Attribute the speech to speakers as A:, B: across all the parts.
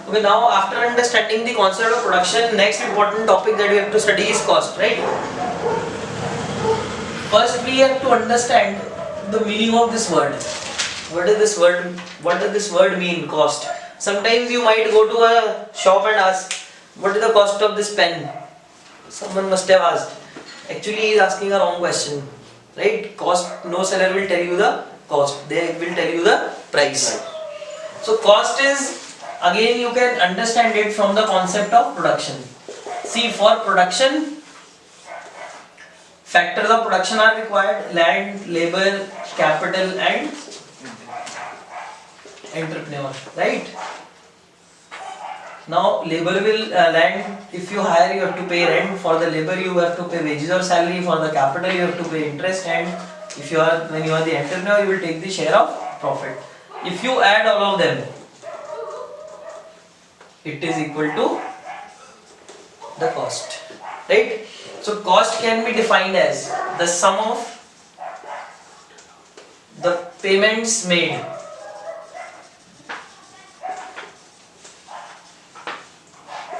A: Okay, now after understanding the concept of production, next important topic that we have to study is cost, right? First we have to understand the meaning of this word. What is this word? What does this word mean, cost? Sometimes you might go to a shop and ask, what is the cost of this pen? Someone must have asked. Actually he is asking a wrong question, right? Cost, no seller will tell you the cost, they will tell you the price. So cost is, again you can understand it from the concept of production. See, for production, factors of production are required: land, labor, capital and entrepreneur, right? Now labor will, land, if you hire you have to pay rent, for the labor you have to pay wages or salary, for the capital you have to pay interest, and if you are, when you are the entrepreneur, you will take the share of profit. If you add all of them, it is equal to the cost, right? So cost can be defined as the sum of the payments made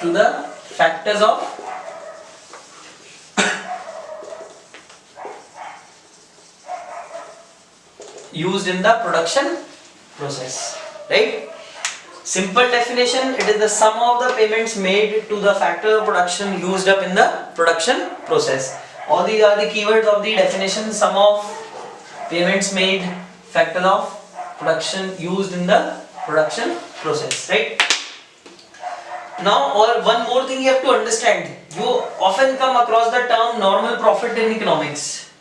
A: to the factors of used in the production process, right? Simple definition, it is the sum of the payments made to the factor of production used up in the production process. All these are the keywords of the definition: sum of payments made, factor of production used in the production process, right? Now, or one more thing you have to understand, you often come across the term normal profit in economics.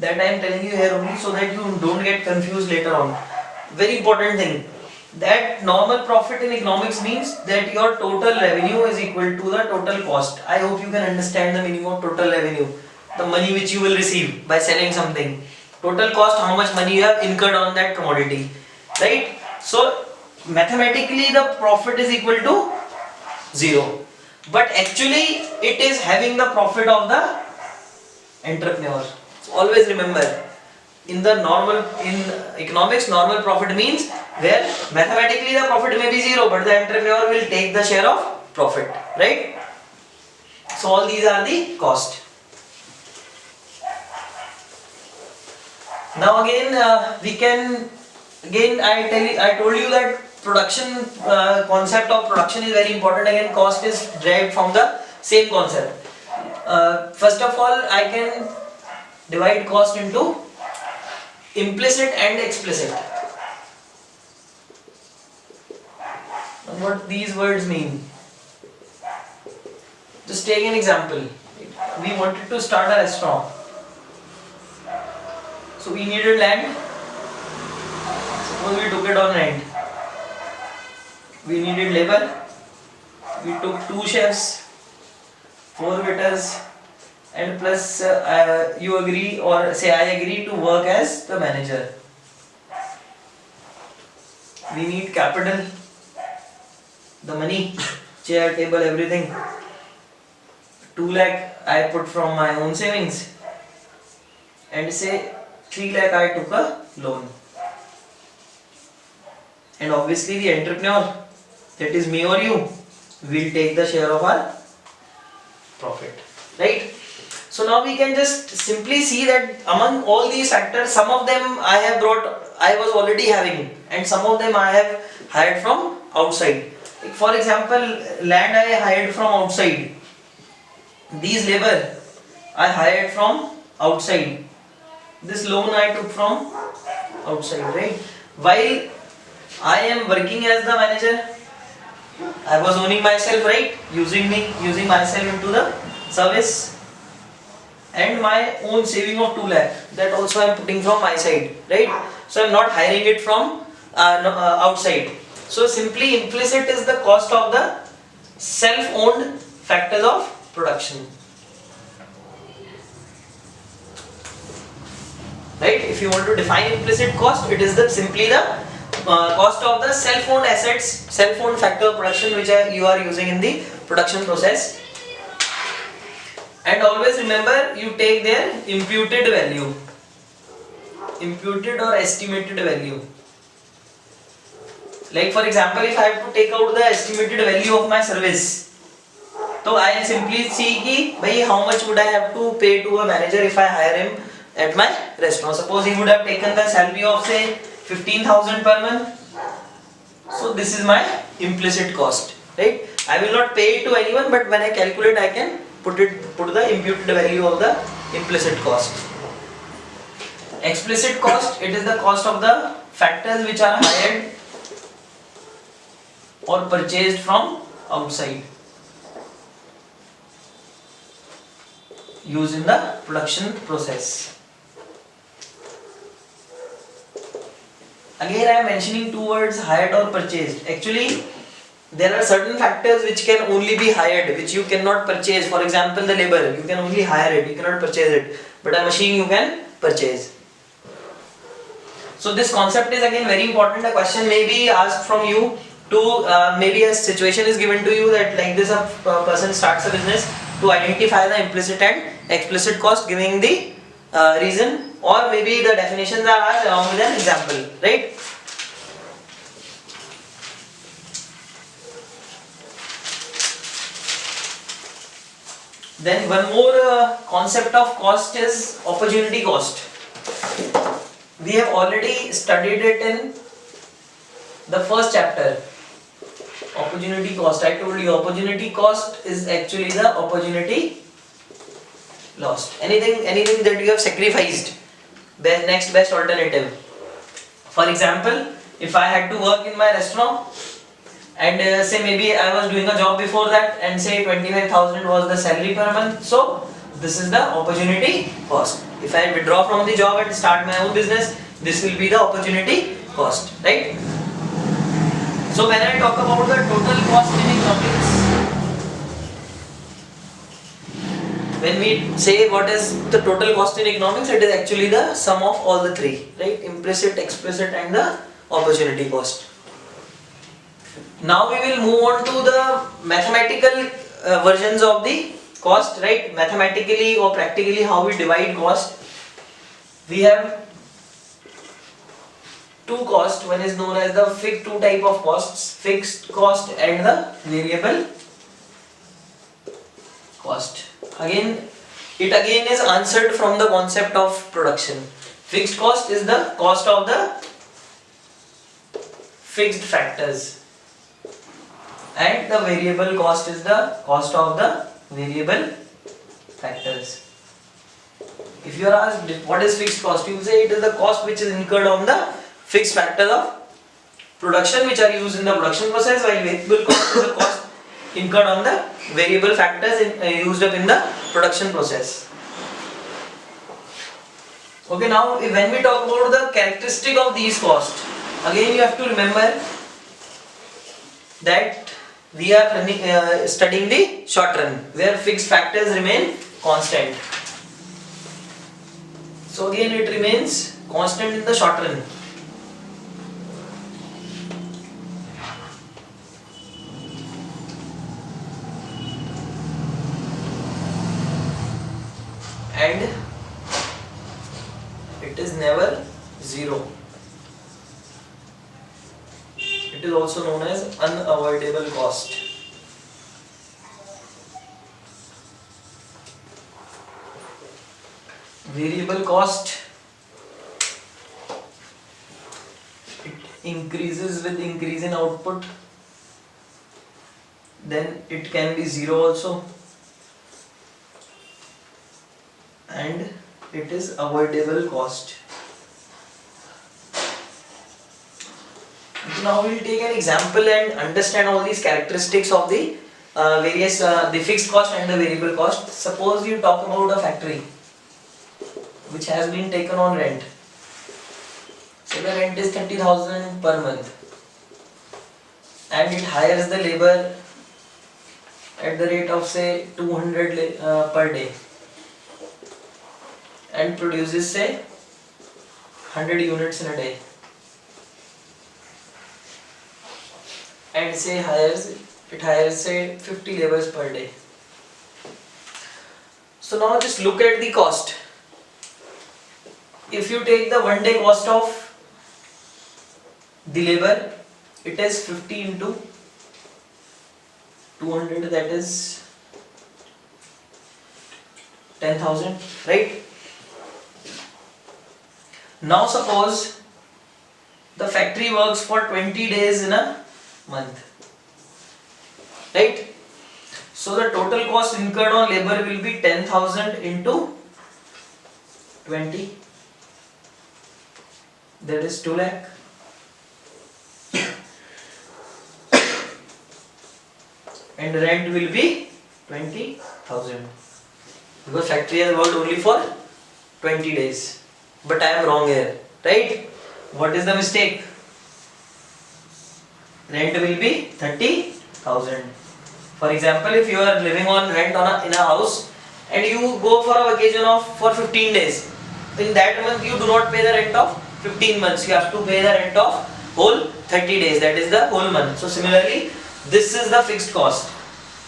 A: That I am telling you here only so that you don't get confused later on. Very important thing. That normal profit in economics means that your total revenue is equal to the total cost. I hope you can understand the meaning of total revenue. The money which you will receive by selling something. Total cost, how much money you have incurred on that commodity, right? So mathematically the profit is equal to 0. But actually it is having the profit of the entrepreneur. So always remember, in economics, normal profit means where mathematically the profit may be 0, but the entrepreneur will take the share of profit, right? So all these are the cost. Now again I told you that production, concept of production is very important. Again, cost is derived from the same concept. First of all, I can divide cost into implicit and explicit. What these words mean? Just take an example. We wanted to start a restaurant, so we needed land. Suppose we took it on rent. We needed labor. We took 2 chefs, 4 waiters, and plus you agree, or say I agree to work as the manager. We need capital, the money, chair, table, everything. 2 lakh I put from my own savings, and say 3 lakh I took a loan. And obviously the entrepreneur, that is me or you, will take the share of our profit, right? So now we can just simply see that among all these factors, some of them I was already having, and some of them I have hired from outside. For example, land I hired from outside. These labor I hired from outside. This loan I took from outside, right? While I am working as the manager, I was owning myself, right? Using myself into the service, and my own saving of 2 lakh, that also I am putting from my side, right? So I am not hiring it from outside. So simply implicit is the cost of the self-owned factors of production, right? If you want to define implicit cost, it is simply the cost of the self-owned assets, self-owned factor of production which you are using in the production process. And always remember, you take their imputed value, imputed or estimated value. Like for example, if I have to take out the estimated value of my service, so I simply see कि भाई how much would I have to pay to a manager if I hire him at my restaurant. Suppose he would have taken the salary of say 15,000 per month. So this is my implicit cost, right? I will not pay it to anyone, but when I calculate, I can put the imputed value of the implicit cost. Explicit cost, it is the cost of the factors which are hired or purchased from outside, used in the production process. Again, I am mentioning two words, hired or purchased. Actually, there are certain factors which can only be hired, which you cannot purchase. For example, the labor, you can only hire it, you cannot purchase it. But a machine you can purchase. So this concept is again very important. A question may be asked from you to, maybe a situation is given to you that like this, a person starts a business, to identify the implicit and explicit cost, giving the reason, or maybe the definitions are asked along with an example, right? Then one more concept of cost is opportunity cost. We have already studied it in the first chapter. Opportunity cost, I told you opportunity cost is actually the opportunity lost. Anything that you have sacrificed, next best alternative. For example, if I had to work in my restaurant and say maybe I was doing a job before that and say 25,000 was the salary per month, so this is the opportunity cost. If I withdraw from the job and start my own business, this will be the opportunity cost, right? So when I talk about the total cost in economics, when we say what is the total cost in economics, it is actually the sum of all the three, right? Implicit, explicit and the opportunity cost. Now we will move on to the mathematical versions of the cost, right? Mathematically or practically how we divide cost. We have two costs. One is known as the two type of costs, fixed cost and the variable cost. It again is answered from the concept of production. Fixed cost is the cost of the fixed factors, and the variable cost is the cost of the variable factors. If you are asked what is fixed cost, you will say it is the cost which is incurred on the fixed factors of production which are used in the production process, while variable cost is the cost incurred on the variable factors used up in the production process. Okay, now when we talk about the characteristic of these costs, again you have to remember that we are studying the short run where fixed factors remain constant. So again it remains constant in the short run. And it is never zero. It is also known as unavoidable cost. Variable cost, it increases with increase in output, then it can be zero also, and it is avoidable cost. Now we will take an example and understand all these characteristics of the various the fixed cost and the variable cost. Suppose you talk about a factory which has been taken on rent. So the rent is 30,000 per month, and it hires the labor at the rate of say 200 per day, and produces say 100 units in a day, and say it hires say 50 laborers per day. So now just look at the cost. If you take the 1 day cost of the labor it is 50 into 200, that is 10,000, right? Now suppose the factory works for 20 days in a month, right? So the total cost incurred on labor will be 10,000 into 20, that is 2 lakh. And rent will be 20,000, because factory has worked only for 20 days. But I am wrong here, right? What is the mistake? Rent will be 30,000. For example, if you are living on rent in a house and you go for a vacation for 15 days, in that month you do not pay the rent of 15 months, you have to pay the rent of whole 30 days, that is the whole month. So similarly, this is the fixed cost.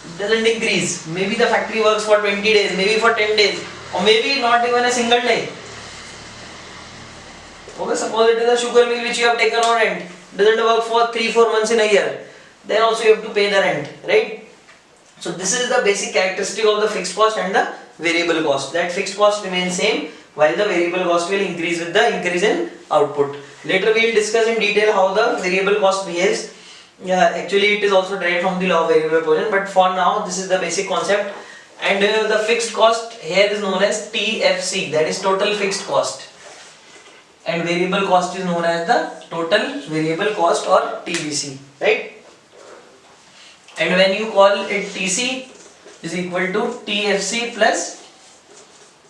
A: It doesn't increase. Maybe the factory works for 20 days, maybe for 10 days, or maybe not even a single day. Okay, suppose it is a sugar mill which you have taken on rent, doesn't work for 3-4 months in a year, then also you have to pay the rent, right? So this is the basic characteristic of the fixed cost and the variable cost. That fixed cost remains same while the variable cost will increase with the increase in output. Later we will discuss in detail how the variable cost behaves. Actually it is also derived from the law of variable proportion, but for now this is the basic concept. And the fixed cost here is known as TFC, that is total fixed cost. And variable cost is known as the total variable cost or TVC, right? And when you call it TC is equal to TFC plus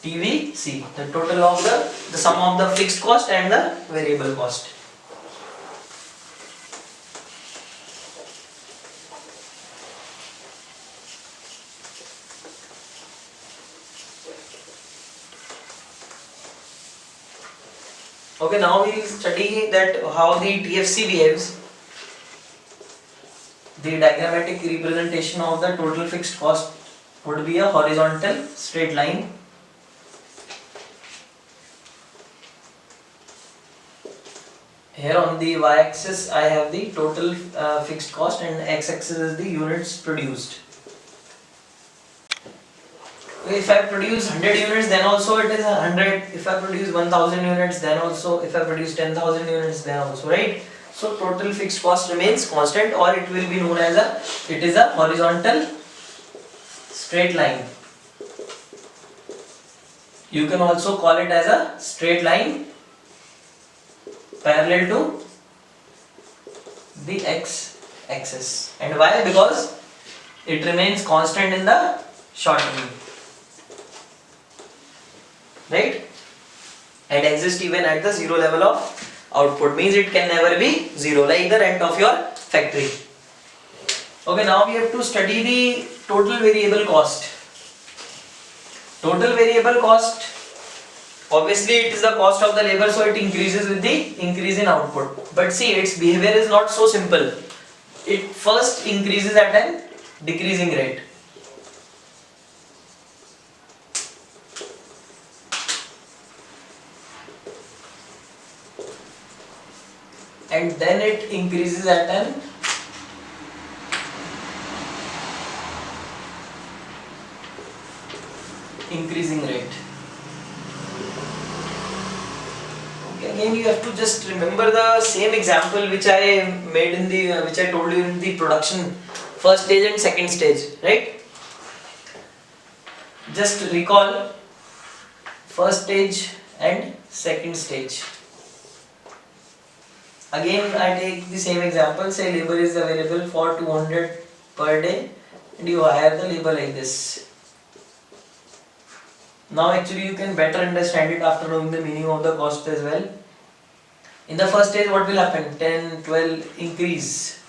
A: TVC, the total of the sum of the fixed cost and the variable cost. Okay, now we will study that how the TFC behaves. The diagrammatic representation of the total fixed cost would be a horizontal straight line. Here on the y-axis I have the total fixed cost, and x-axis is the units produced. If I produce 100 units, then also it is 100. If I produce 1000 units, then also. If I produce 10,000 units, then also, right? So total fixed cost remains constant, or it will be known as it is a horizontal straight line. You can also call it as a straight line parallel to the x-axis. And why? Because it remains constant in the short term, right? And exists even at the zero level of output, means it can never be zero, like the rent of your factory. Okay, now we have to study the total variable cost. Total variable cost, obviously it is the cost of the labor, so it increases with the increase in output. But see, its behavior is not so simple. It first increases at a decreasing rate. And then it increases at an increasing rate. Okay, again you have to just remember the same example which I made in the which I told you in the production first stage and second stage, right? Just recall first stage and second stage. Again I take the same example, say labor is available for 200 per day and you hire the labor like this. Now actually you can better understand it after knowing the meaning of the cost as well. In the first stage what will happen? 10, 12 increase.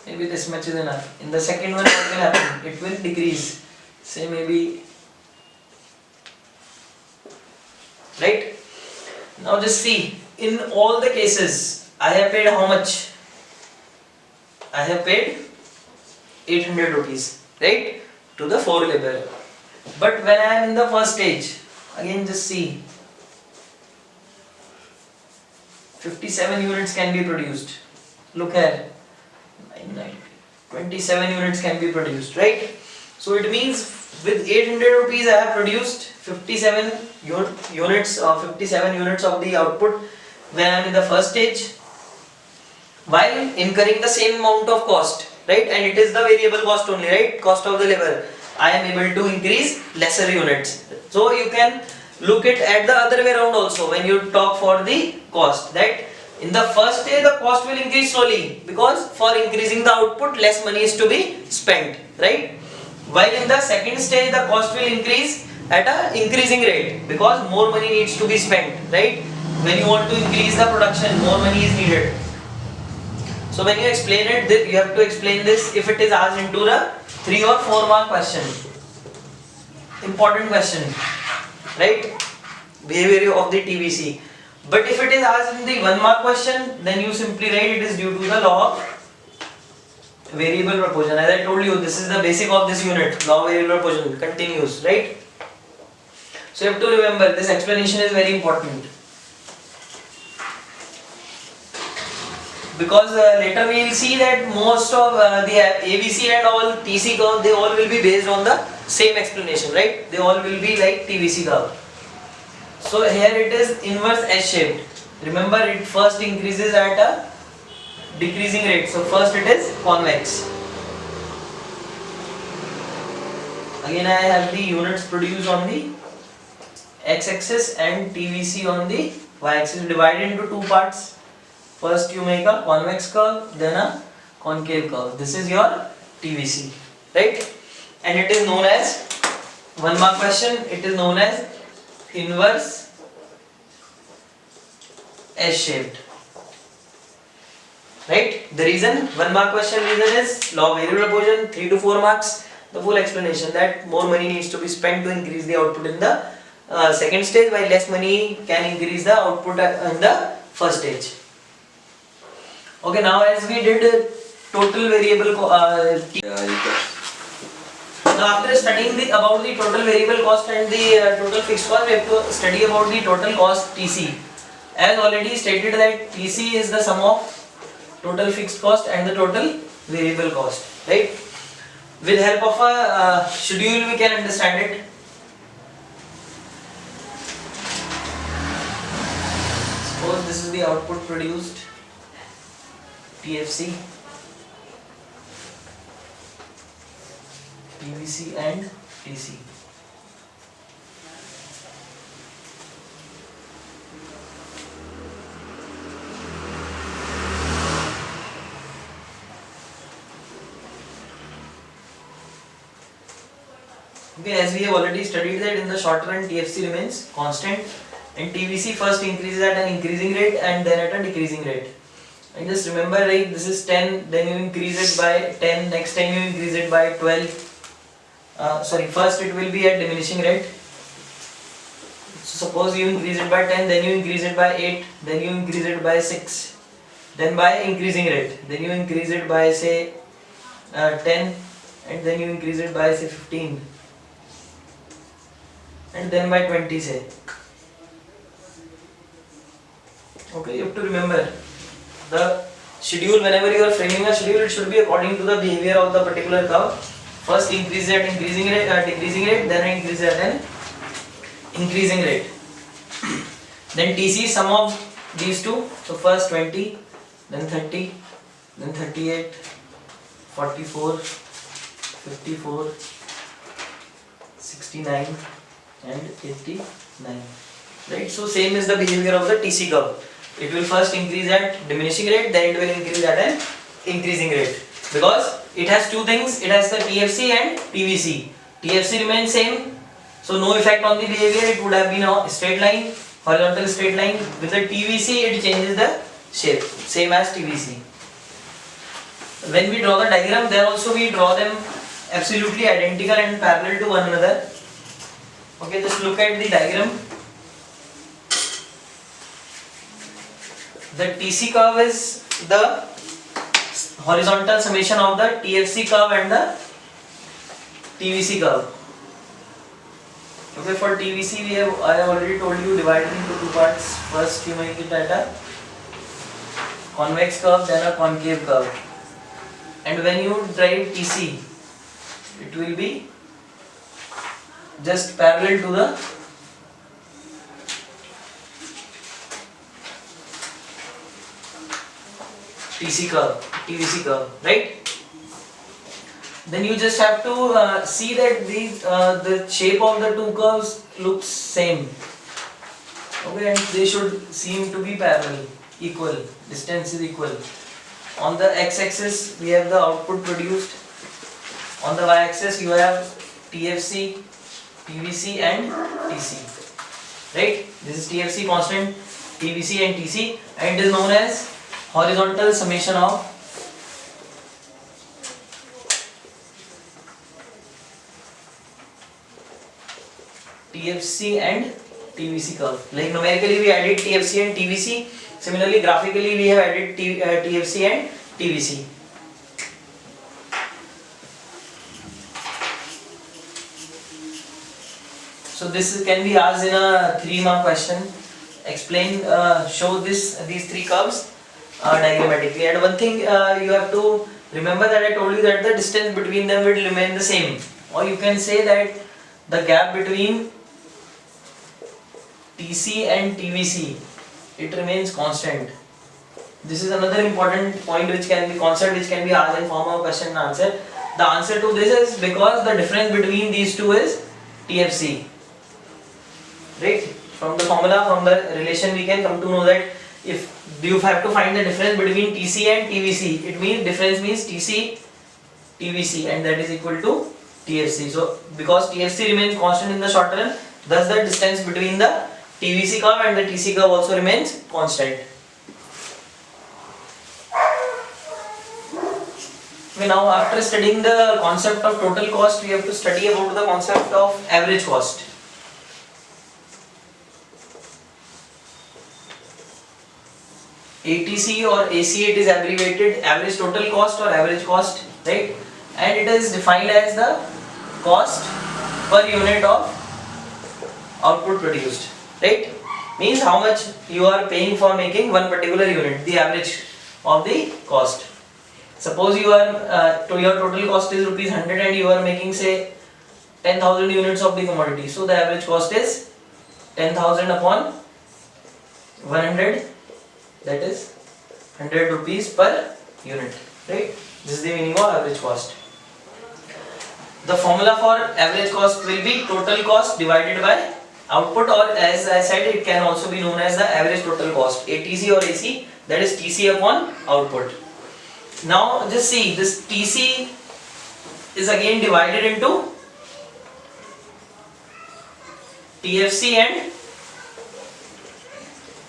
A: Maybe this much is enough. In the second one what will happen? It will decrease. Say maybe, right? Now just see, in all the cases I have paid how much? I have paid 800 rupees, right? To the 4 laborer. But when I am in the first stage, again just see, 57 units can be produced. Look here, 27 units can be produced, right? So it means with 800 rupees I have produced 57 units or 57 units of the output when I am in the first stage, while incurring the same amount of cost, right? And it is the variable cost only, right? Cost of the labor. I am able to increase lesser units. So you can look it at the other way around also when you talk for the cost, that in the first stage the cost will increase slowly because for increasing the output less money is to be spent, right? While in the second stage the cost will increase at a increasing rate because more money needs to be spent, right? When you want to increase the production, more money is needed. So when you explain it, you have to explain this if it is asked into the 3 or 4 mark question. Important question, right? Behavior of the TVC. But if it is asked in the 1 mark question, then you simply write it is due to the law of variable proportion. As I told you, this is the basic of this unit. Law of variable proportion continues, right? So you have to remember this explanation is very important. Because later we will see that most of the ABC and all TC curve, they all will be based on the same explanation, right? They all will be like TVC curve. So here it is inverse S-shaped. Remember, it first increases at a decreasing rate. So first it is convex. Again I have the units produced on the x-axis and TVC on the y-axis, divided into 2 parts. First you make a convex curve, then a concave curve. This is your TVC, right? And it is known as, 1 mark question, it is known as inverse S-shaped, right? The reason, 1 mark question reason is law of variable proportion, 3 to 4 marks, the full explanation that more money needs to be spent to increase the output in the second stage, while less money can increase the output in the first stage. Okay, now as we did total variable now after studying about the total variable cost and the total fixed cost, we have to study about the total cost TC. As already stated that TC is the sum of total fixed cost and the total variable cost, right? With help of a schedule we can understand it. Suppose this is the output produced, TFC, TVC and TC. Okay, as we have already studied that in the short run TFC remains constant and TVC first increases at an increasing rate and then at a decreasing rate. And just remember, like this is 10, then you increase it by 10, next time you increase it by 12. First it will be at diminishing rate. So suppose you increase it by 10, then you increase it by 8, then you increase it by 6, then by increasing rate, then you increase it by say 10, and then you increase it by say 15, and then by 20 say. Okay, you have to remember the schedule. Whenever you are framing a schedule, it should be according to the behavior of the particular curve. First increase at increasing rate, decreasing rate, then increase at an increasing rate. Then TC, sum of these two. So first 20, then 30, then 38, 44, 54, 69 and 89. Right? So same is the behavior of the TC curve. It will first increase at diminishing rate, then it will increase at an increasing rate. Because it has two things, it has the TFC and TVC. TFC remains same, so no effect on the behavior, it would have been a straight line, horizontal straight line. With the TVC it changes the shape, same as TVC. When we draw the diagram, there also we draw them absolutely identical and parallel to one another. Okay, just look at the diagram. The TC curve is the horizontal summation of the TFC curve and the TVC curve. Okay, for TVC I have already told you, divided into 2 parts. First you make it at a convex curve then a concave curve, and when you drive TC it will be just parallel to the TVC curve, right? Then you just have to see that the shape of the two curves looks same. Okay, and they should seem to be parallel, equal, distance is equal. On the x-axis we have the output produced, on the y-axis you have TFC, TVC and TC, right? This is TFC constant, TVC and TC, and it is known as horizontal summation of TFC and TVC curve. Like numerically we added TFC and TVC, similarly graphically we have added TFC and TVC. So this can be asked in a 3-mark question. Explain, show these three curves diagrammatically. And one thing you have to remember that I told you that the distance between them will remain the same, or you can say that the gap between TC and TVC, it remains constant. This is another important point which can be concept which can be asked in form of question and answer. The answer to this is because the difference between these two is TFC. Right? From the formula, from the relation we can come to know that if you have to find the difference between TC and TVC, it means difference means TC, TVC, and that is equal to TFC. So because TFC remains constant in the short run, thus the distance between the TVC curve and the TC curve also remains constant. Okay, now after studying the concept of total cost, we have to study about the concept of average cost. ATC or AC, it is abbreviated average total cost or average cost, right? And it is defined as the cost per unit of output produced, right? Means how much you are paying for making one particular unit, the average of the cost. Suppose you are your total cost is rupees 100 and you are making say 10,000 units of the commodity, so the average cost is 10,000 upon 100, that is 100 rupees per unit, right? This is the meaning of average cost. The formula for average cost will be total cost divided by output, or as I said, it can also be known as the average total cost, ATC or AC, that is TC upon output. Now just see, this TC is again divided into TFC and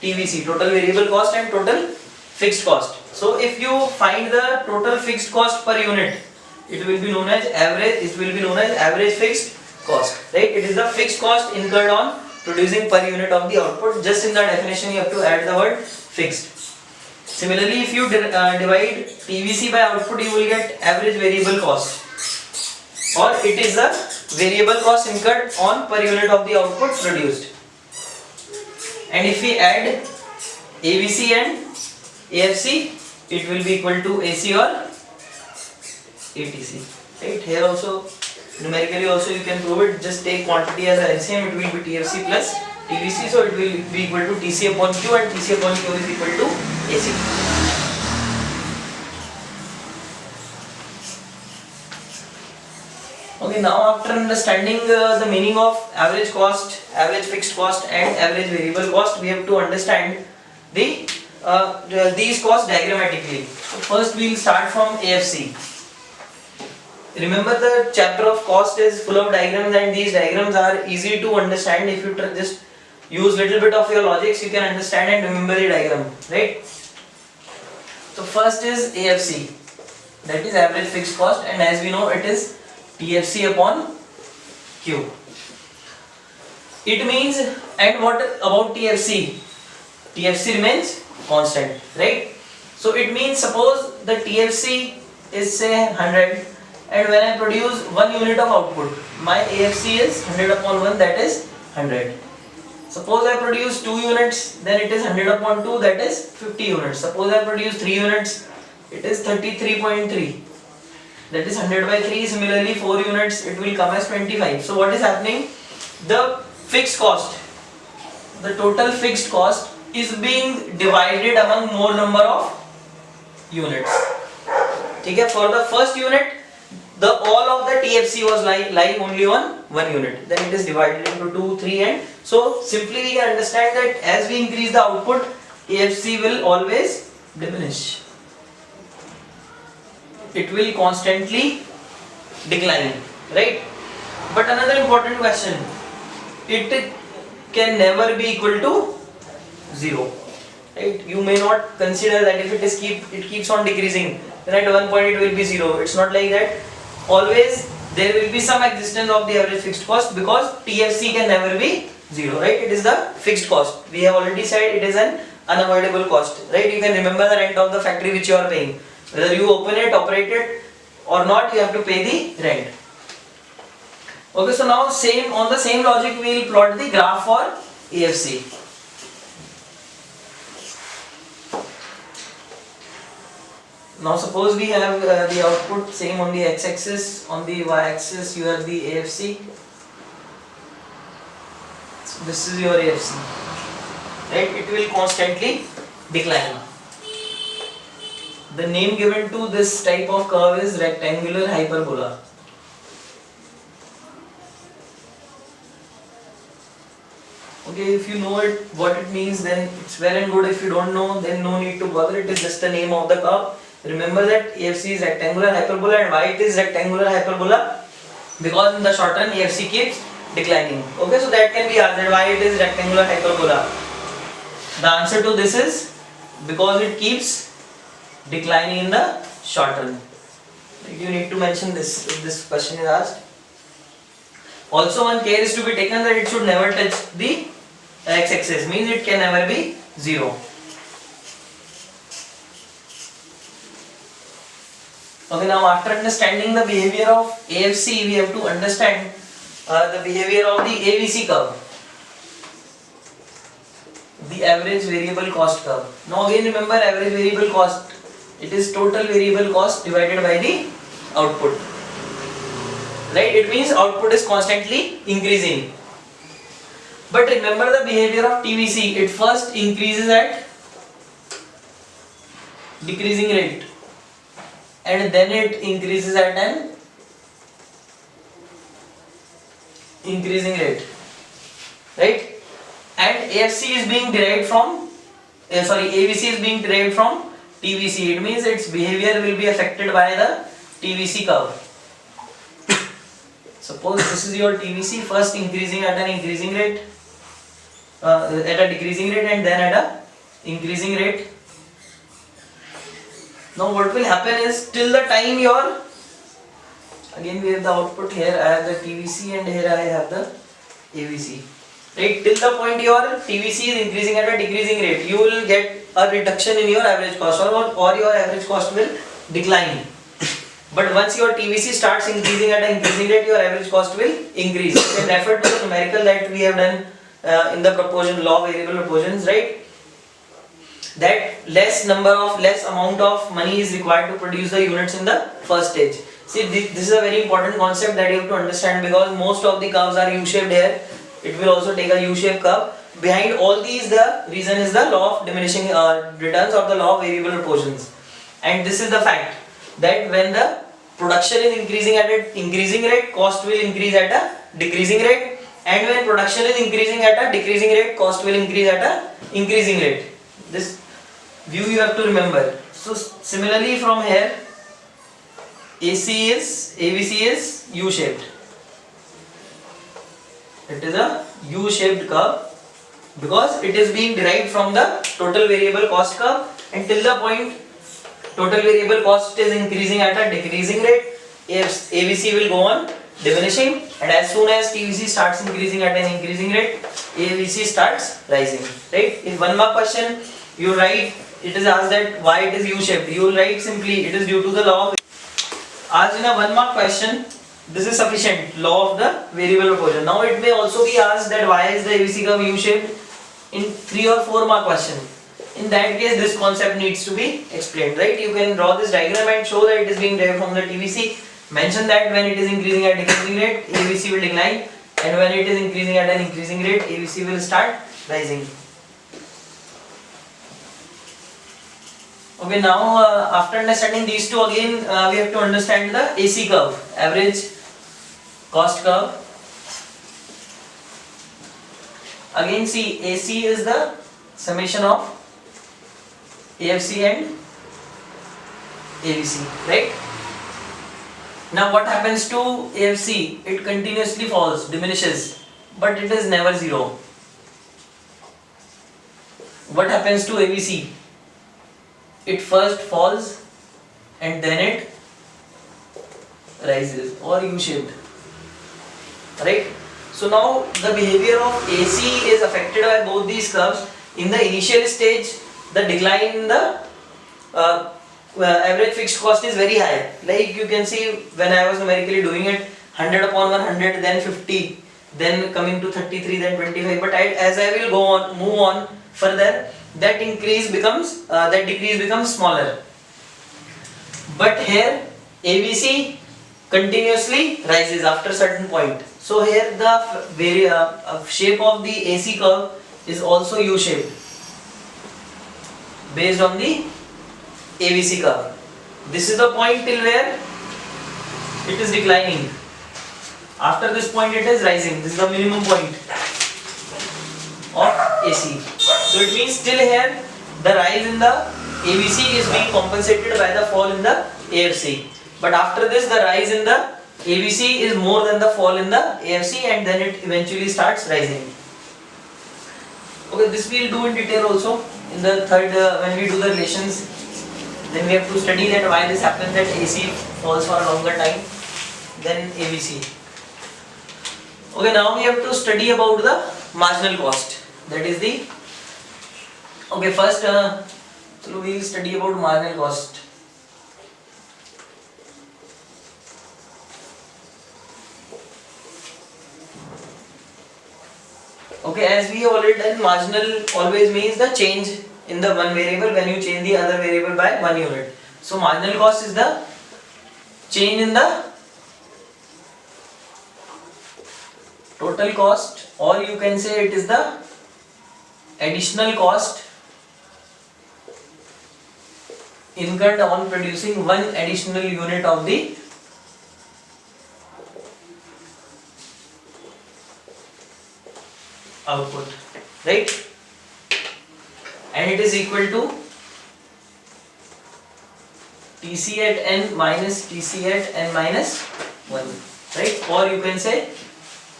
A: TVC, total variable cost and total fixed cost. So if you find the total fixed cost per unit, it will be known as average, it will be known as average fixed cost, right? It is the fixed cost incurred on producing per unit of the output. Just in the definition you have to add the word fixed. Similarly, if you divide TVC by output, you will get average variable cost, or it is the variable cost incurred on per unit of the output produced. And if we add AVC and AFC, it will be equal to AC or ATC, right? Here also numerically also you can prove it. Just take quantity as a LCM, it will be TFC plus TVC, so it will be equal to TC upon Q, and TC upon Q is equal to AC. Okay, now after understanding the meaning of average cost, average fixed cost and average variable cost, we have to understand these costs diagrammatically. So first we will start from AFC. Remember, the chapter of cost is full of diagrams, and these diagrams are easy to understand. If you just use little bit of your logics, you can understand and remember the diagram, right? So first is AFC, that is average fixed cost, and as we know it is TFC upon Q. It means, and what about TFC? TFC remains constant, right? So it means, suppose the TFC is say 100, and when I produce 1 unit of output, my AFC is 100 upon 1, that is 100. Suppose I produce 2 units, then it is 100 upon 2, that is 50 units. Suppose I produce 3 units, it is 33.3, that is 100 by 3. Similarly 4 units, it will come as 25. So what is happening? The fixed cost, the total fixed cost is being divided among more number of units. Okay, for the first unit, the all of the TFC was lying only on 1 unit. Then it is divided into 2, 3 and so simply we can understand that as we increase the output, AFC will always diminish. It will constantly decline, right? But another important question, it can never be equal to 0. Right? You may not consider that if it keeps on decreasing, then at one point it will be 0. It's not like that. Always there will be some existence of the average fixed cost, because TFC can never be 0, right? It is the fixed cost. We have already said it is an unavoidable cost, right? You can remember the rent of the factory which you are paying. Whether you open it, operate it or not, you have to pay the rent. Okay, so now on the same logic we will plot the graph for AFC. Now suppose we have the output same on the x-axis, on the y-axis you have the AFC. So this is your AFC, right? It will constantly decline. The name given to this type of curve is rectangular hyperbola. Okay, if you know it, what it means, then it's well and good. If you don't know, then no need to bother. It is just the name of the curve. Remember that AFC is rectangular hyperbola, and why it is rectangular hyperbola? Because in the short run AFC keeps declining. Okay, so that can be answered why it is rectangular hyperbola. The answer to this is because it keeps declining in the short run. You need to mention this if this question is asked. Also, one care is to be taken that it should never touch the x-axis, means it can never be 0. Okay, now after understanding the behavior of AFC, we have to understand the behavior of the AVC curve, the average variable cost curve. Now again remember, average variable cost, it is total variable cost divided by the output, right? It means output is constantly increasing. But remember the behavior of TVC, it first increases at decreasing rate, and then it increases at an increasing rate, right? And AFC is being derived from AVC is being derived from TVC. It means its behavior will be affected by the TVC curve. Suppose this is your TVC, first increasing at an increasing rate, at a decreasing rate, and then at a increasing rate. Now what will happen is, till the time again we have the output here, I have the TVC and here I have the AVC, right? Till the point your TVC is increasing at a decreasing rate, you will get a reduction in your average cost, or your average cost will decline. But once your TVC starts increasing at an increasing rate, your average cost will increase. You can refer to the numerical that we have done in the proportion law of variable proportions, right? That less amount of money is required to produce the units in the first stage. See, this is a very important concept that you have to understand, because most of the curves are U-shaped here. It will also take a U-shaped curve. Behind all these, the reason is the law of diminishing returns, or the law of variable proportions. And this is the fact that when the production is increasing at an increasing rate, cost will increase at a decreasing rate, and when production is increasing at a decreasing rate, cost will increase at a increasing rate. This view you have to remember. So similarly from here, AVC is U-shaped. It is a U-shaped curve because it is being derived from the total variable cost curve, and till the point total variable cost is increasing at a decreasing rate, AVC will go on diminishing, and as soon as TVC starts increasing at an increasing rate, AVC starts rising, right? If one mark question you write, it is asked that why it is U-shaped, you will write simply it is due to the law of. As in a 1 mark question, This is sufficient law of the variable proportion. Now it may also be asked that why is the ABC curve U-shaped in 3 or 4 mark question. In that case, this concept needs to be explained, right? You can draw this diagram and show that it is being derived from the TVC. Mention that when it is increasing at decreasing rate, ABC will decline, and when it is increasing at an increasing rate, ABC will start rising. Okay, now after understanding these two, again we have to understand the AC curve, average cost curve. Again, see, AC is the summation of AFC and ABC, right? Now what happens to AFC? It continuously falls, diminishes, but it is never zero. What happens to ABC? It first falls and then it rises, or U-shaped, right? So now the behavior of AC is affected by both these curves. In the initial stage, the decline in the average fixed cost is very high. Like you can see when I was numerically doing it, 100 upon 100, then 50, then coming to 33, then 25. But as I will go on, move on further, that decrease becomes smaller. But here ABC continuously rises after certain point. So here the shape of the AC curve is also U-shaped based on the ABC curve. This is the point till where it is declining. After this point it is rising. This is the minimum point of AC. So it means still here the rise in the ABC is being compensated by the fall in the AFC. But after this the rise in the ABC is more than the fall in the AFC, and then it eventually starts rising. Okay, this we will do in detail also in the third when we do the relations. Then we have to study that why this happens, that AC falls for a longer time than ABC. Okay, now we have to study about the marginal cost. That is the first so we will study about marginal cost. Okay, as we have already done, marginal always means the change in the one variable when you change the other variable by 1 unit. So marginal cost is the change in the total cost, or you can say it is the additional cost incurred on producing one additional unit of the output, right? And it is equal to TC at n minus TC at n minus 1, right? Or you can say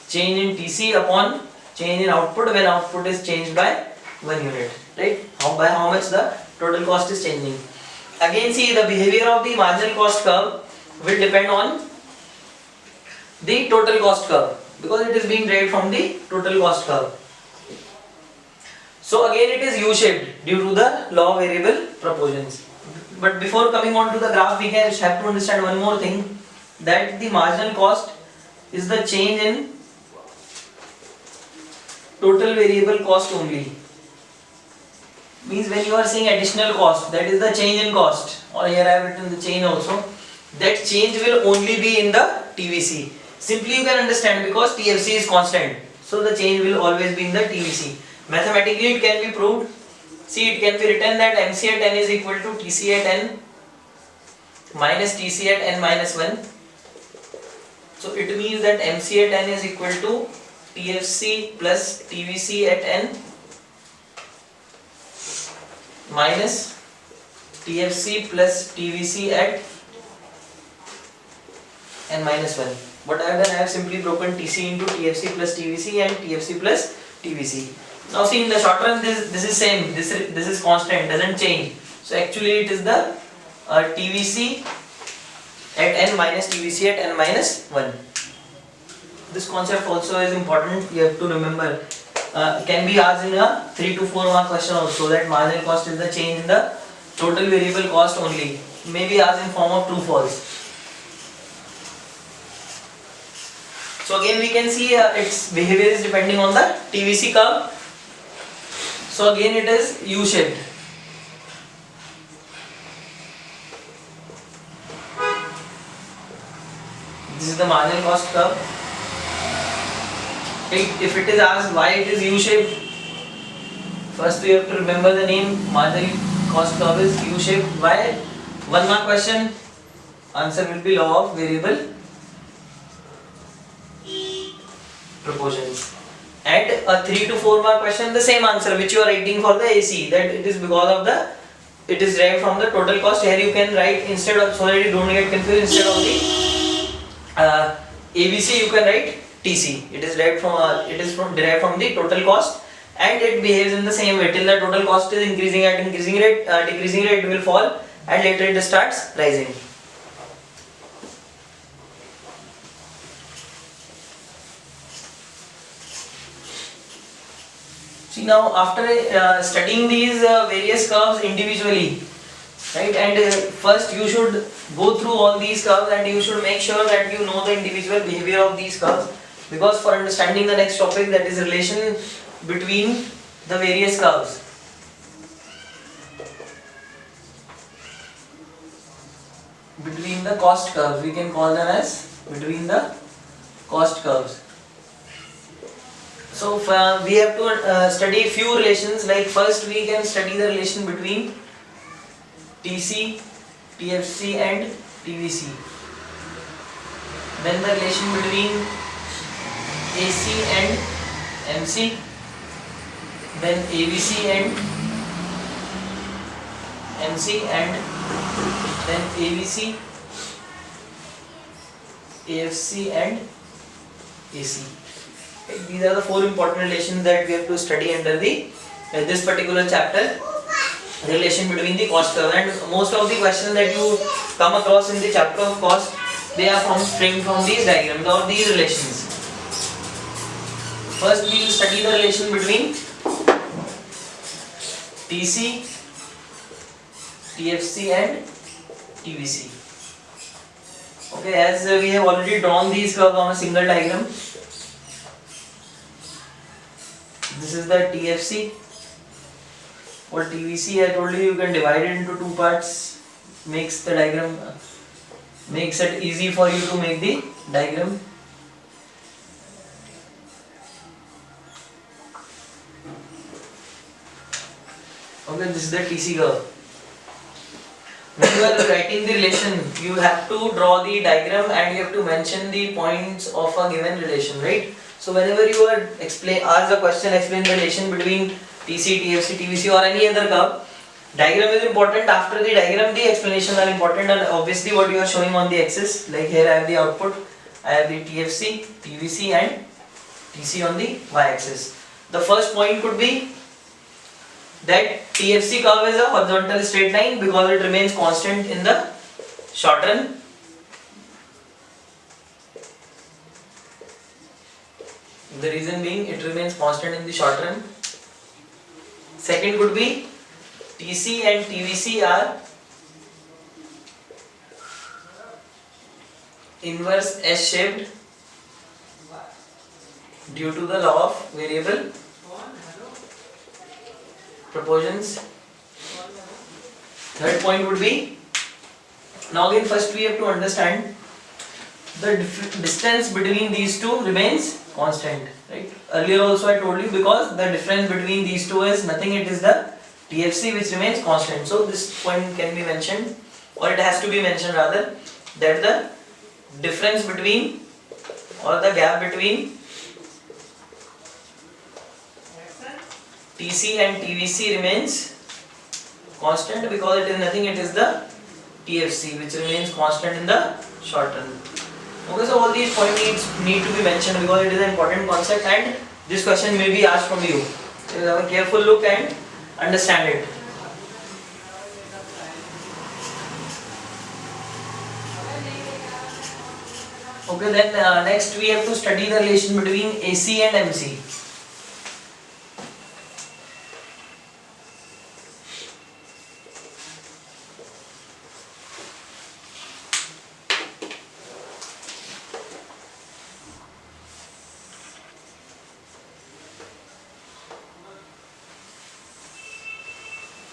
A: change in TC upon change in output when output is changed by 1 unit, right? By how much the total cost is changing. Again, see, the behavior of the marginal cost curve will depend on the total cost curve, because it is being derived from the total cost curve. So again it is U-shaped due to the law of variable proportions. But before coming on to the graph, we have to understand one more thing, that the marginal cost is the change in total variable cost only. Means when you are saying additional cost, that is the change in cost, or here I have written the change also, that change will only be in the TVC. Simply you can understand, because TFC is constant, so the change will always be in the TVC. Mathematically it can be proved. See, it can be written that MC at n is equal to TC at n minus TC at n minus 1. So it means that MC at n is equal to TFC plus TVC at n minus TFC plus TVC at n minus 1. What I have done, I have simply broken TC into TFC plus TVC and TFC plus TVC. Now see, in the short run this is same, this is constant, doesn't change. So actually it is the TVC at n minus TVC at n minus 1. This concept also is important, you have to remember. Can be asked in a 3 to 4 mark question also, that marginal cost is the change in the total variable cost only. May be asked in form of true false. So again we can see its behavior is depending on the TVC curve. So again it is U-shaped. This is the marginal cost curve. If it is asked why it is U-shaped, first we have to remember the name. Marginal cost curve is U-shaped. Why? 1 mark question. Answer will be law of variable proportions. And a 3 to 4 mark question, the same answer which you are writing for the AC, that it is because of the, it is derived from the total cost. Here you can write instead of, so that you don't get confused, instead of the ABC you can write TC. It is derived from derived from the total cost, and it behaves in the same way till the total cost is increasing at increasing rate, decreasing rate will fall, and later it starts rising. See, now after studying these various curves individually, right, and first you should go through all these curves and you should make sure that you know the individual behavior of these curves, because for understanding the next topic, that is relation between the various curves. Between the cost curves, we can call them as between the cost curves. So we have to study few relations. Like first we can study the relation between TC, TFC and TVC. Then the relation between AC and MC. Then ABC and MC, and then ABC, AFC and AC. These are the 4 important relations that we have to study under the this particular chapter, relation between the cost curve. And most of the questions that you come across in the chapter of cost, they are framed from these diagrams or these relations. First we will study the relation between TC, TFC and TVC. Okay, as we have already drawn these curves on a single diagram. This is the TFC. For TVC, I told you can divide it into 2 parts. Makes the diagram, makes it easy for you to make the diagram. Okay, this is the TC curve. When you are writing the relation, you have to draw the diagram and you have to mention the points of a given relation, right? So whenever you are ask a question, explain the relation between TC, TFC, TVC or any other curve, diagram is important. After the diagram, the explanations are important, and obviously what you are showing on the axis, like here I have the output, I have the TFC, TVC and TC on the y-axis. The first point could be that TFC curve is a horizontal straight line because it remains constant in the short run. The reason being it remains constant in the short run. Second could be TC and TVC are inverse S-shaped due to the law of variable proportions. Third point would be, now again first we have to understand the distance between these two remains constant, right? Earlier also I told you, because the difference between these two is nothing, it is the TFC which remains constant. So this point can be mentioned, or it has to be mentioned rather, that the difference between or the gap between TC and TVC remains constant because it is nothing, it is the TFC which remains constant in the short run. Okay, so all these points need to be mentioned because it is an important concept and this question may be asked from you. So you have a careful look and understand it. Okay, then next we have to study the relation between AC and MC.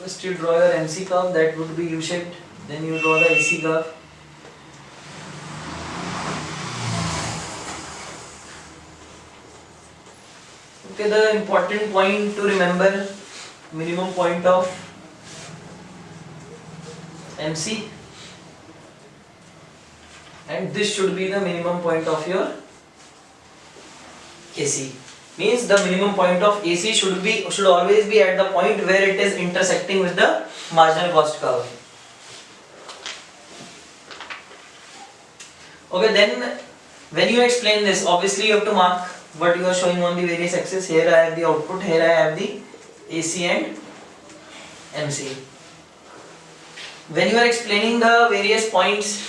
A: First you draw your MC curve, that would be U-shaped. Then you draw the AC curve. Okay, the important point to remember, minimum point of MC, and this should be the minimum point of your AC. Means the minimum point of AC should always be at the point where it is intersecting with the marginal cost curve. Okay, then when you explain this, obviously you have to mark what you are showing on the various axes. Here I have the output, here I have the AC and MC. When you are explaining the various points,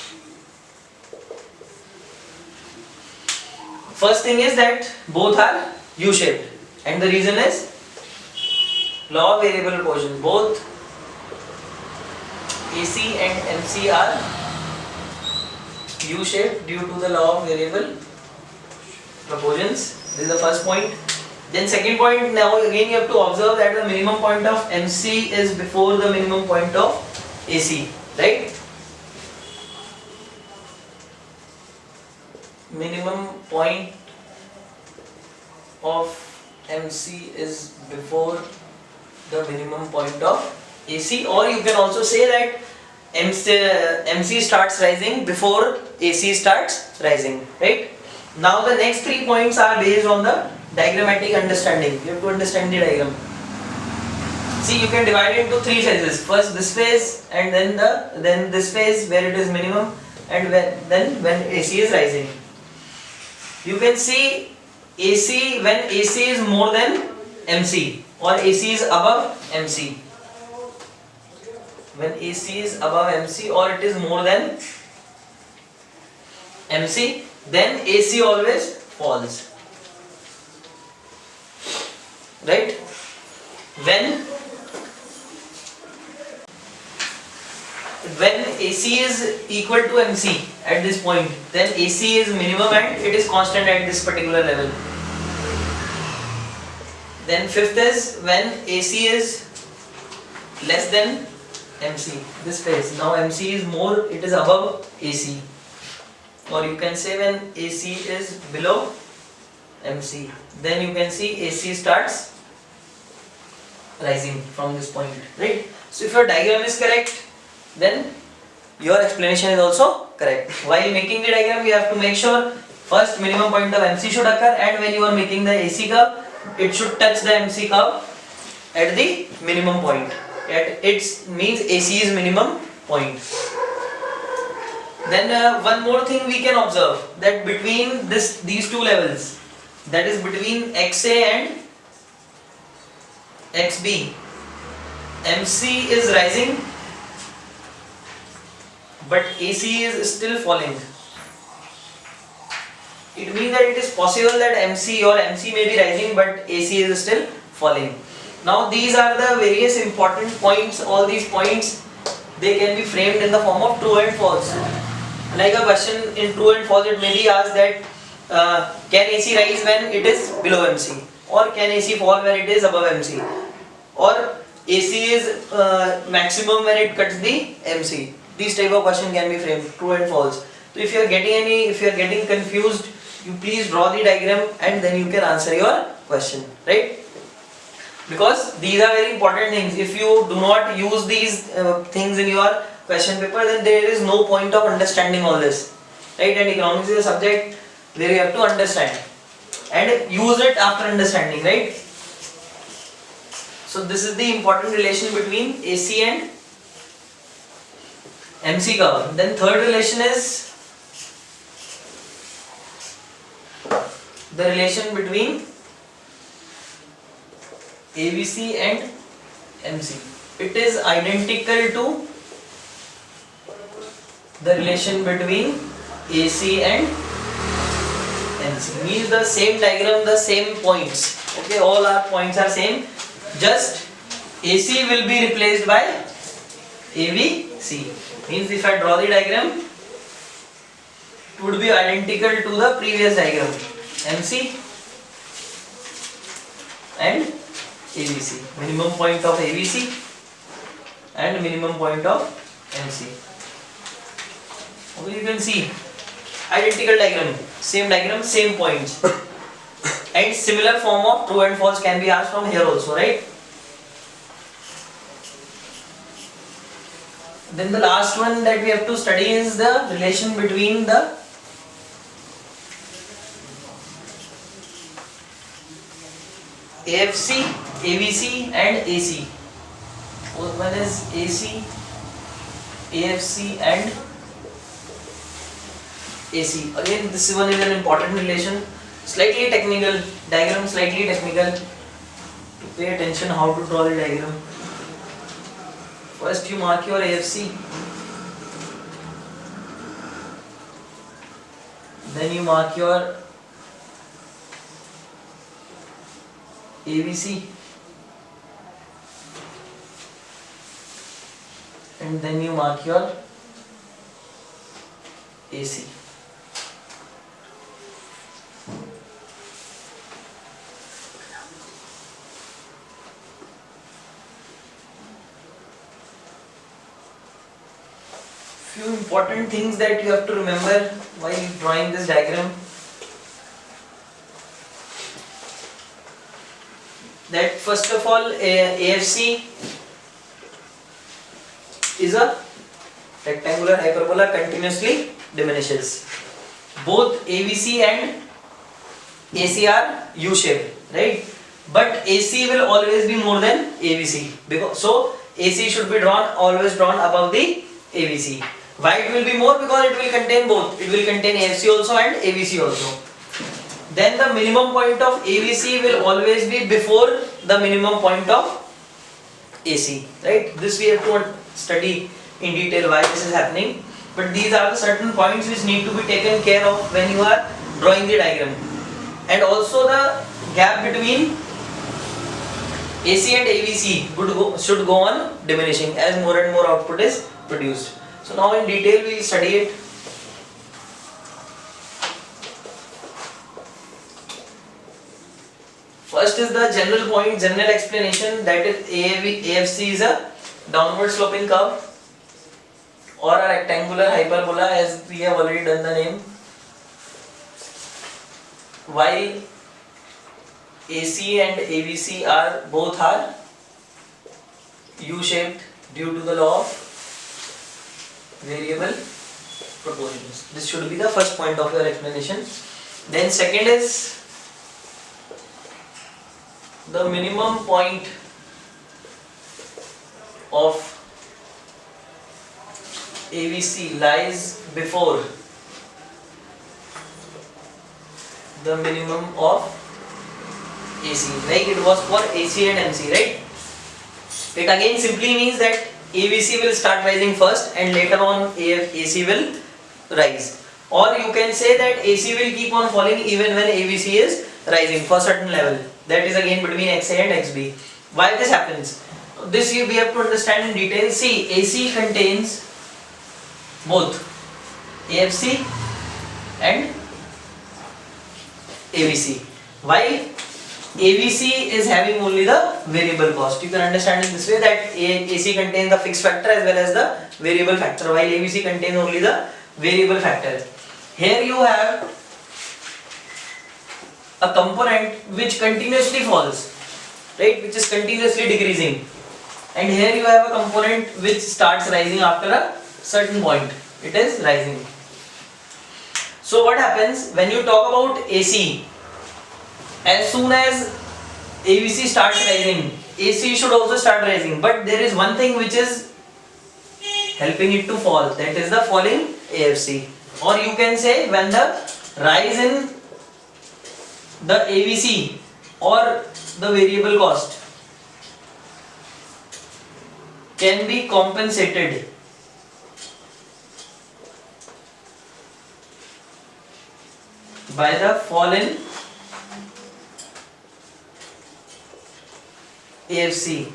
A: first thing is that both are U-shaped, and the reason is law of variable proportion. Both AC and MC are U-shaped due to the law of variable proportions. This is the first point. Then second point, now again you have to observe that the minimum point of MC is before the minimum point of AC, right? Minimum point of MC is before the minimum point of AC, or you can also say that MC starts rising before AC starts rising, right? Now the next 3 points are based on the diagrammatic understanding. You have to understand the diagram. See, you can divide it into 3 phases. First this phase, and then this phase where it is minimum, and then when AC is rising. You can see AC when AC is more than MC, or AC is above MC. When AC is above MC or it is more than MC, then AC always falls, right? When AC is equal to MC at this point, then AC is minimum and it is constant at this particular level. Then fifth is when AC is less than MC, this phase. Now MC is more, it is above AC. Or you can say when AC is below MC, then you can see AC starts rising from this point, right? So if your diagram is correct, then your explanation is also correct. While making the diagram, you have to make sure first minimum point of MC should occur, and when you are making the AC curve, it should touch the MC curve at the minimum point. It means AC is minimum point. Then one more thing we can observe, that between these two levels, that is between XA and XB, MC is rising but AC is still falling. It means that it is possible that MC may be rising but AC is still falling. Now these are the various important points. All these points, they can be framed in the form of true and false. Like a question in true and false, it may be asked that can AC rise when it is below MC, or can AC fall when it is above MC, or AC is maximum when it cuts the MC. These type of question can be framed true and false. So if you are getting confused, you please draw the diagram and then you can answer your question, right? Because these are very important things. If you do not use these things in your question paper, then there is no point of understanding all this, right? And economics is a subject where you have to understand and use it after understanding, right? So this is the important relation between AC and MC curve. Then third relation is the relation between ABC and MC. It is identical to the relation between AC and MC. Means the same diagram, the same points. Okay, all our points are same. Just AC will be replaced by ABC. Means if I draw the diagram, it would be identical to the previous diagram. MC and ABC. Minimum point of ABC and minimum point of MC. Okay, you can see identical diagram, same points. And similar form of true and false can be asked from here also, right? Then the last one that we have to study is the relation between the AFC, AVC and AC. One is AC, AFC and AC. Again, this one is an important relation. Slightly technical, diagram slightly technical. To pay attention how to draw the diagram. First you mark your AFC. Then you mark your AVC. And then you mark your AC. Few important things that you have to remember while drawing this diagram. That first of all, AFC is a rectangular hyperbola continuously diminishes. Both AVC and AC are U-shaped, right? But AC will always be more than AVC. So AC should be always drawn above the AVC. Why it will be more? Because it will contain both. It will contain AFC also and AVC also. Then the minimum point of AVC will always be before the minimum point of AC, right? This we have to study in detail why this is happening. But these are the certain points which need to be taken care of when you are drawing the diagram. And also the gap between AC and AVC should go on diminishing as more and more output is produced. So now in detail we will study it. First is the general point, general explanation, that is AFC is a downward sloping curve or a rectangular hyperbola, as we have already done the name, while AC and AVC are both are U-shaped due to the law of variable proportions. This should be the first point of your explanation. Then second is the minimum point of AVC lies before the minimum of AC, like it was for AC and MC, right? It again simply means that AVC will start rising first and later on AC will rise. Or you can say that AC will keep on falling even when AVC is rising for a certain level. That is again between XA and XB. Why this happens? This we have to understand in detail. See, AC contains both AFC and AVC, while AVC is having only the variable cost. You can understand in this way that AC contains the fixed factor as well as the variable factor, while AVC contains only the variable factor. Here you have a component which continuously falls, right, which is continuously decreasing, and here you have a component which starts rising after a certain point. It is rising. So what happens when you talk about AC? As soon as AVC starts rising, AC should also start rising, but there is one thing which is helping it to fall, that is the falling AFC. Or you can say when the rise in the AVC or the variable cost can be compensated by the fall in AFC.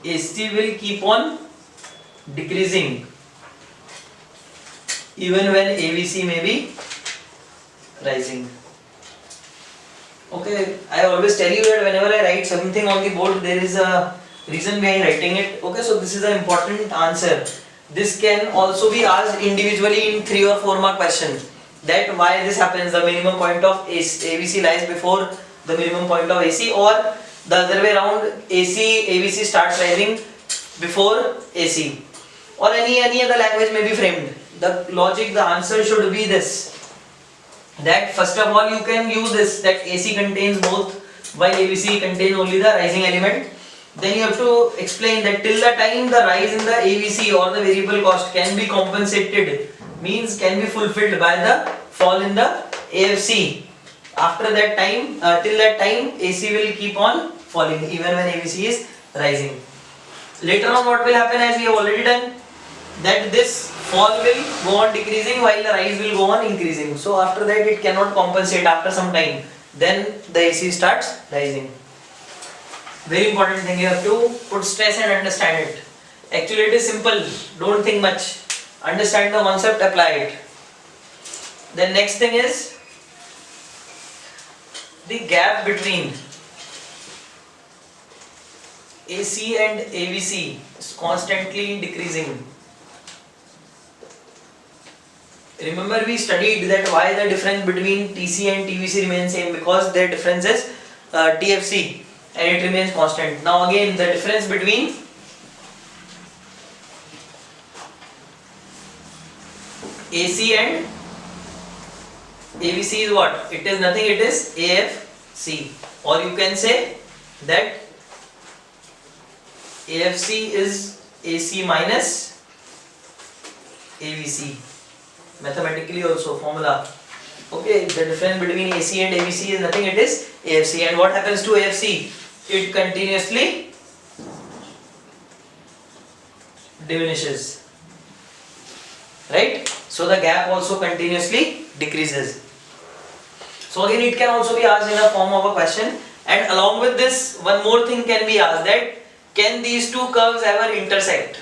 A: AC will keep on decreasing even when AVC may be rising. Okay, I always tell you that whenever I write something on the board, there is a reason behind writing it. Okay, so this is an important answer. This can also be asked individually in 3 or 4 mark question, that why this happens, the minimum point of ABC lies before the minimum point of AC, or the other way around, ABC starts rising before AC, or any other language may be framed. The logic, the answer should be this, that first of all you can use this, that AC contains both while ABC contains only the rising element. Then you have to explain that till the time the rise in the ABC or the variable cost can be compensated, means can be fulfilled by the fall in the AFC. After that time, till that time AC will keep on falling even when ABC is rising. Later on what will happen, as we have already done, that this fall will go on decreasing while the rise will go on increasing. So after that it cannot compensate after some time. Then the AC starts rising. Very important thing, you have to put stress and understand it. Actually it is simple, don't think much. Understand the concept, apply it. Then next thing is the gap between AC and ABC is constantly decreasing. Remember we studied that why the difference between TC and TVC remains same, because their difference is TFC and it remains constant. Now again the difference between AC and ABC is what? It is nothing, it is AFC, or you can say that AFC is AC minus ABC. Mathematically also formula. Okay, the difference between AC and ABC is nothing, it is AFC. And what happens to AFC? It continuously diminishes, right? So the gap also continuously decreases. So again it can also be asked in a form of a question, and along with this one more thing can be asked, that can these two curves ever intersect?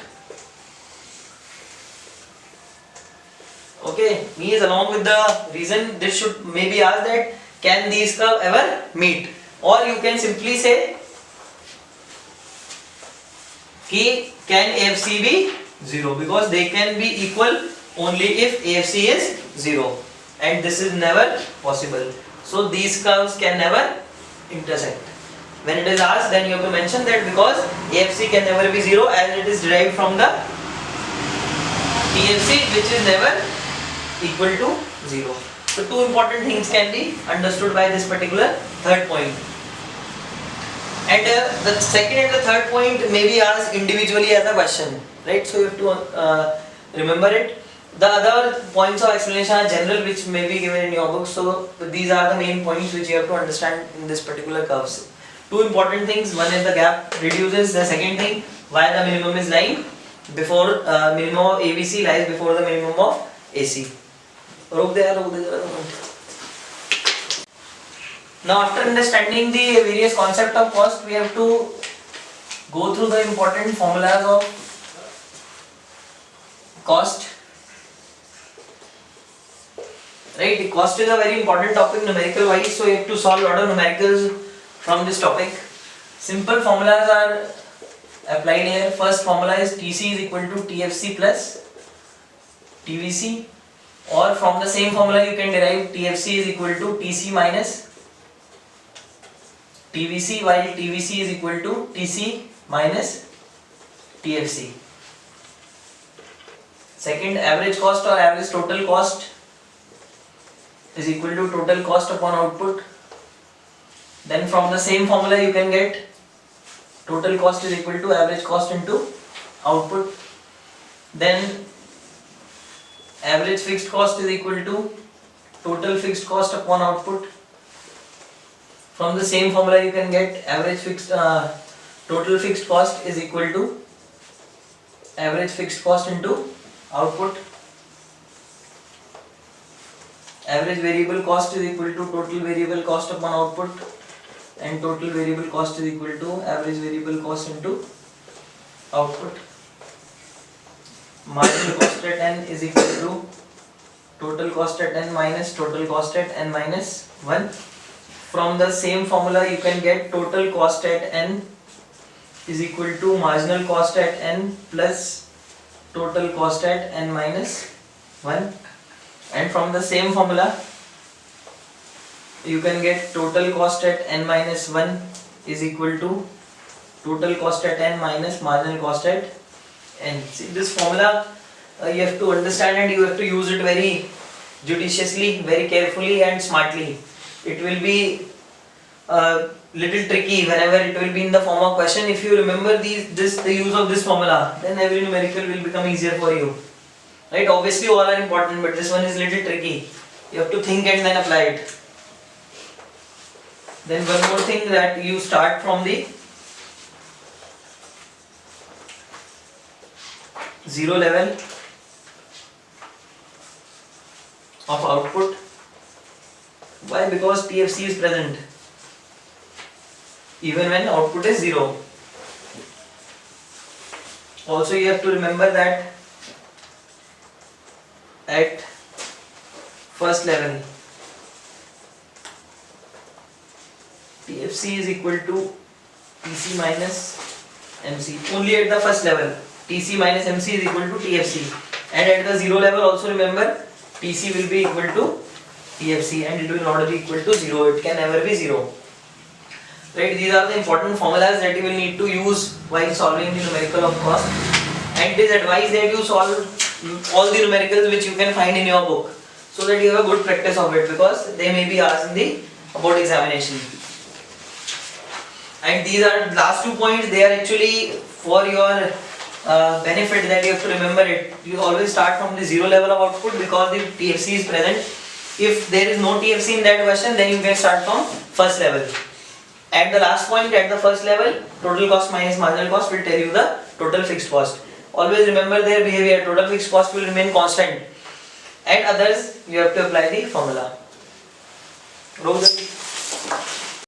A: Okay, means along with the reason this should maybe ask that can these curves ever meet, or you can simply say ki can AFC be 0, because they can be equal only if AFC is 0, and this is never possible. So these curves can never intersect. When it is asked, then you have to mention that because AFC can never be 0 as it is derived from the TFC, which is never equal to 0. So two important things can be understood by this particular third point. And the second and the third point may be asked individually as a question, right? So you have to remember it. The other points of explanation are general, which may be given in your book. So these are the main points which you have to understand in this particular curves. Two important things. One is the gap reduces. The second thing, why the minimum is lying before minimum of ABC lies before the minimum of AC. Now after understanding the various concepts of cost, we have to go through the important formulas of cost. Right, the cost is a very important topic numerical wise, so you have to solve a lot of numericals from this topic. Simple formulas are applied here. First formula is TC is equal to TFC plus TVC, or from the same formula you can derive TFC is equal to TC minus TVC, while TVC is equal to TC minus TFC. Second, average cost or average total cost is equal to total cost upon output. Then from the same formula you can get total cost is equal to average cost into output. Then average fixed cost is equal to total fixed cost upon output. From the same formula you can get average fixed total fixed cost is equal to average fixed cost into output. Average variable cost is equal to total variable cost upon output, and total variable cost is equal to average variable cost into output. Marginal cost at n is equal to total cost at n minus total cost at n minus 1. From the same formula you can get total cost at n is equal to marginal cost at n plus total cost at n minus 1, and from the same formula you can get total cost at n minus 1 is equal to total cost at n minus marginal cost at n. See, this formula you have to understand and you have to use it very judiciously, very carefully and smartly. It will be little tricky whenever it will be in the form of question. If you remember the use of this formula, then every numerical will become easier for you. Right? Obviously all are important, but this one is little tricky. You have to think and then apply it. Then one more thing, that you start from the zero level of output. Why? Because TFC is present even when output is 0. Also you have to remember that at first level TFC is equal to TC minus MC. Only at the first level TC minus MC is equal to TFC, and at the 0 level also remember TC will be equal to TFC and it will not be equal to 0. It can never be 0. Right? These are the important formulas that you will need to use while solving the numerical of cost, and it is advised that you solve all the numericals which you can find in your book, so that you have a good practice of it, because they may be asked in the board examination. And these are last 2 points, they are actually for your benefit, that you have to remember it. You always start from the 0 level of output because the TFC is present. If there is no TFC in that question, then you can start from first level. At the last point, at the first level, total cost minus marginal cost will tell you the total fixed cost. Always remember their behavior. Total fixed cost will remain constant. At others, you have to apply the formula. Roll the